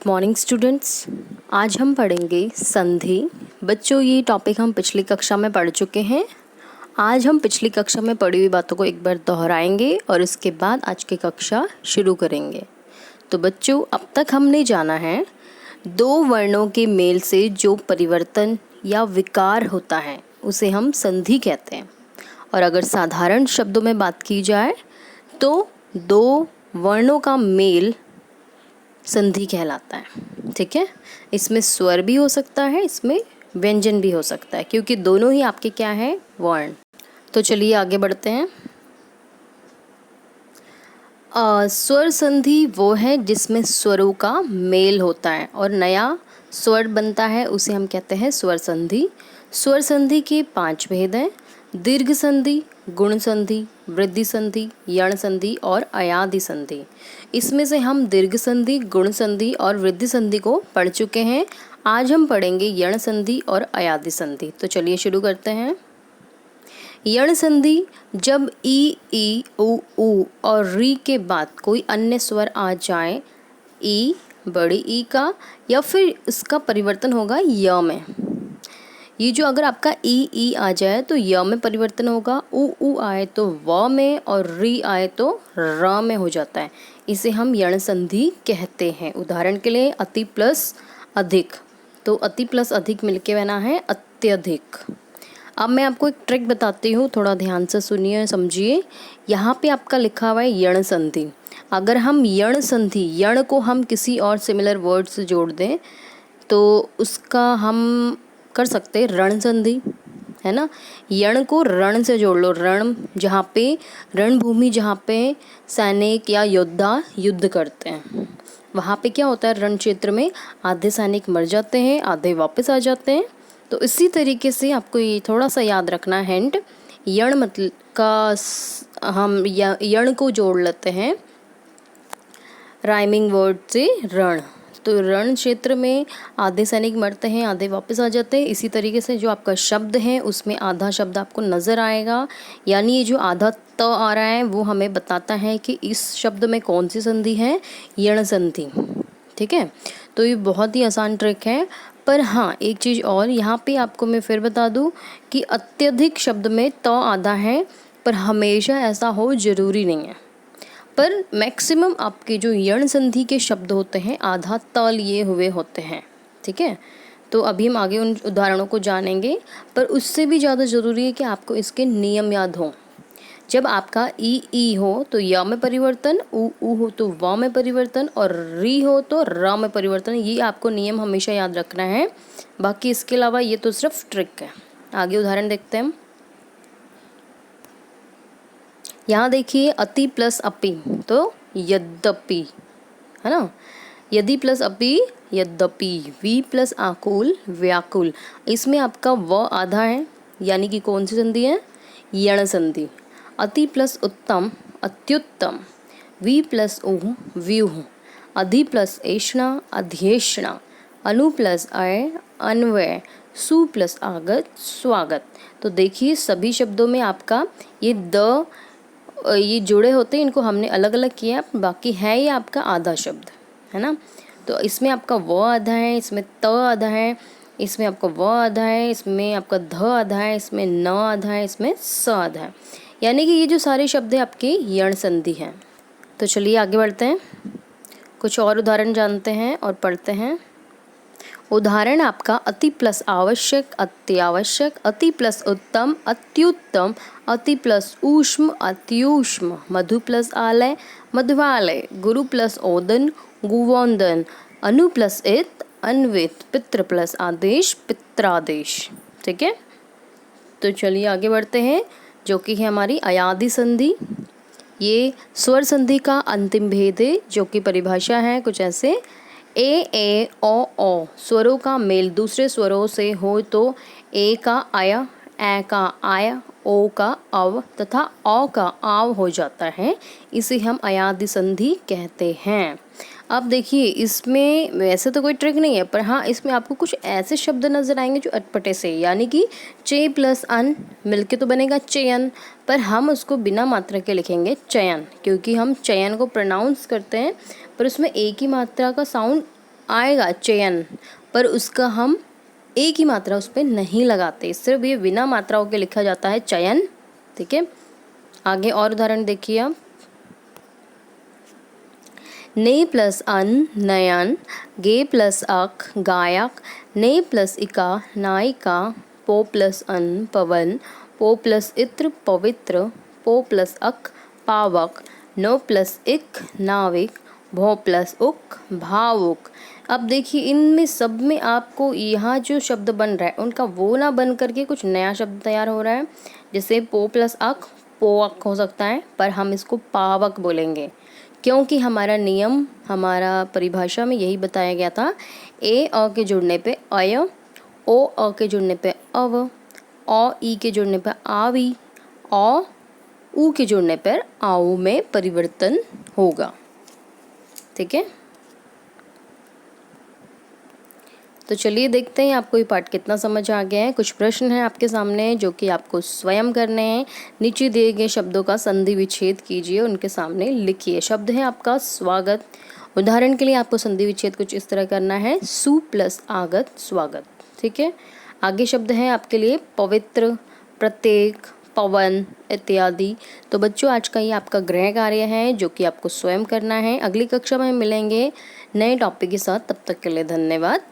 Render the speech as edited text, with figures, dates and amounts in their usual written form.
Morning students. आज हम पढ़ेंगे संधि। बच्चों, ये टॉपिक हम पिछली कक्षा में पढ़ चुके हैं। आज हम पिछली कक्षा में पढ़ी हुई बातों को एक बार दोहराएंगे और इसके बाद आज की कक्षा शुरू करेंगे। तो बच्चों, अब तक हमने जाना है दो वर्णों के मेल से जो परिवर्तन या विकार होता है उसे हम संधि कहते हैं। और अगर साधारण शब्दों में बात की जाए तो दो वर्णों का मेल संधि कहलाता है। ठीक है, इसमें स्वर भी हो सकता है, इसमें व्यंजन भी हो सकता है, क्योंकि दोनों ही आपके क्या है, वर्ण। तो चलिए आगे बढ़ते हैं। स्वर संधि वो है जिसमें स्वरों का मेल होता है और नया स्वर बनता है, उसे हम कहते हैं स्वर संधि। स्वर संधि के 5 भेद हैं: दीर्घ संधि, गुण संधि, वृद्धि संधि, यण संधि और अयादि संधि। इसमें से हम दीर्घ संधि, गुण संधि और वृद्धि संधि को पढ़ चुके हैं। आज हम पढ़ेंगे यण संधि और अयादि संधि। तो चलिए शुरू करते हैं। यण संधि, जब ई उ और री के बाद कोई अन्य स्वर आ जाए, ई बड़ी ई का, या फिर इसका परिवर्तन होगा य में। ये जो अगर आपका ई आ जाए तो य में परिवर्तन होगा, उ आए तो व में, और री आए तो र में हो जाता है। इसे हम यण संधि कहते हैं। उदाहरण के लिए अति प्लस अधिक, तो अति प्लस अधिक मिलके बना है अत्यधिक। अब मैं आपको एक ट्रिक बताती हूँ, थोड़ा ध्यान से सुनिए, समझिए। यहाँ पे आपका लिखा हुआ है यण संधि। अगर हम यण संधि, यण को हम किसी और सिमिलर वर्ड से जोड़ दें तो उसका हम कर सकते हैं रण संधि, है ना। यण को रण से जोड़ लो। रण, जहाँ पे रणभूमि, जहाँ पे सैनिक या योद्धा युद्ध करते हैं, वहाँ पे क्या होता है, रण क्षेत्र में आधे सैनिक मर जाते हैं, आधे वापस आ जाते हैं। तो इसी तरीके से आपको ये थोड़ा सा याद रखना है हिंट। यण मतलब का हम यण को जोड़ लेते हैं राइमिंग वर्ड से रण। तो रण क्षेत्र में आधे सैनिक मरते हैं, आधे वापस आ जाते हैं। इसी तरीके से जो आपका शब्द है उसमें आधा शब्द आपको नज़र आएगा, यानी ये जो आधा त आ रहा है वो हमें बताता है कि इस शब्द में कौन सी संधि है, यण संधि। ठीक है, तो ये बहुत ही आसान ट्रिक है। पर हाँ, एक चीज़ और यहाँ पे आपको मैं फिर बता दूँ कि अत्यधिक शब्द में त आधा है, पर हमेशा ऐसा हो ज़रूरी नहीं है। पर मैक्सिमम आपके जो यण संधि के शब्द होते हैं आधा त लिए हुए होते हैं। ठीक है, तो अभी हम आगे उन उदाहरणों को जानेंगे, पर उससे भी ज़्यादा ज़रूरी है कि आपको इसके नियम याद हों। जब आपका ई हो तो य में परिवर्तन, उ हो तो व में परिवर्तन, और री हो तो र में परिवर्तन। ये आपको नियम हमेशा याद रखना है। बाकी इसके अलावा ये तो सिर्फ ट्रिक है। आगे उदाहरण देखते हैं। यहाँ देखिए, अति प्लस अपि तो यद्यपि, है ना। यदि प्लस अपि यद्यपि। वी प्लस आकुल व्याकुल। इसमें आपका व आधा है, यानी कि कौन सी संधि है, यण संधि। अति प्लस उत्तम अत्युत्तम। वी प्लस ऊह व्यूह। अधि प्लस ऐष्णा अध्येष्णा। अनु प्लस अय अन्वय। सु प्लस आगत स्वागत। तो देखिए, सभी शब्दों में आपका ये जुड़े होते हैं, इनको हमने अलग अलग किया, बाकी है ये आपका आधा शब्द, है ना। तो इसमें आपका व आधा है, इसमें त आधा है, इसमें आपका व आधा है, इसमें आपका ध आधा है, इसमें न आधा है, इसमें स आधा है। यानी कि ये जो सारे शब्द हैं आपके यण संधि हैं। तो चलिए आगे बढ़ते हैं, कुछ और उदाहरण जानते हैं और पढ़ते हैं। उदाहरण आपका अति प्लस आवश्यक अत्यावश्यक, अति प्लस उत्तम अत्युत्तम, अति प्लस ऊष्म अत्यूष्म, मधु प्लस आलय मधुवालय, गुरु प्लस ओदन गुवोंदन, अनु प्लस इत अन्वित, पितृ प्लस आदेश पित्रादेश। ठीक है, तो चलिए आगे बढ़ते हैं, जो कि है हमारी अयादि संधि। ये स्वर संधि का अंतिम भेद है, जो कि परिभाषा है कुछ ऐसे: ए ओ स्वरों का मेल दूसरे स्वरों से हो तो ए का अय, ए का आय, ओ का अव तथा औ का आव हो जाता है। इसे हम अयादि संधि कहते हैं। अब देखिए, इसमें वैसे तो कोई ट्रिक नहीं है, पर हाँ, इसमें आपको कुछ ऐसे शब्द नजर आएंगे जो अटपटे से, यानी कि चे प्लस अन मिलके तो बनेगा चयन, पर हम उसको बिना मात्रा के लिखेंगे चयन, क्योंकि हम चयन को प्रोनाउंस करते हैं पर उसमें एक ही मात्रा का साउंड आएगा चयन, पर उसका हम एक ही मात्रा उस पर नहीं लगाते, सिर्फ ये बिना मात्राओं के लिखा जाता है चयन। ठीक है, आगे और उदाहरण देखिए आप। ने प्लस अन नयन, गे प्लस अक गायक, ने प्लस इका नायिका, पो प्लस अन पवन, पो प्लस इत्र पवित्र, पो प्लस अक पावक, नो प्लस इक नाविक, भो प्लस उक भावुक। अब देखिए इनमें सब में आपको यहाँ जो शब्द बन रहा है उनका वो ना बन करके कुछ नया शब्द तैयार हो रहा है। जैसे पो प्लस अक पोअक हो सकता है, पर हम इसको पावक बोलेंगे क्योंकि हमारा नियम, हमारा परिभाषा में यही बताया गया था। ए अ के जुड़ने पे अय, ओ अ के जुड़ने पे अव, औ ई के जुड़ने पे आवी, औ ऊ के जुड़ने पर आऊ में परिवर्तन होगा। ठीक है, तो चलिए देखते हैं आपको ये पाठ कितना समझ आ गया है। कुछ प्रश्न हैं आपके सामने जो कि आपको स्वयं करने हैं। नीचे दिए गए शब्दों का संधि विच्छेद कीजिए, उनके सामने लिखिए। शब्द है आपका स्वागत। उदाहरण के लिए आपको संधि विच्छेद कुछ इस तरह करना है, सु प्लस आगत स्वागत। ठीक है, आगे शब्द है आपके लिए पवित्र, प्रत्येक, पवन इत्यादि। तो बच्चों आज का ये आपका गृह कार्य है जो कि आपको स्वयं करना है। अगली कक्षा में मिलेंगे नए टॉपिक के साथ, तब तक के लिए धन्यवाद।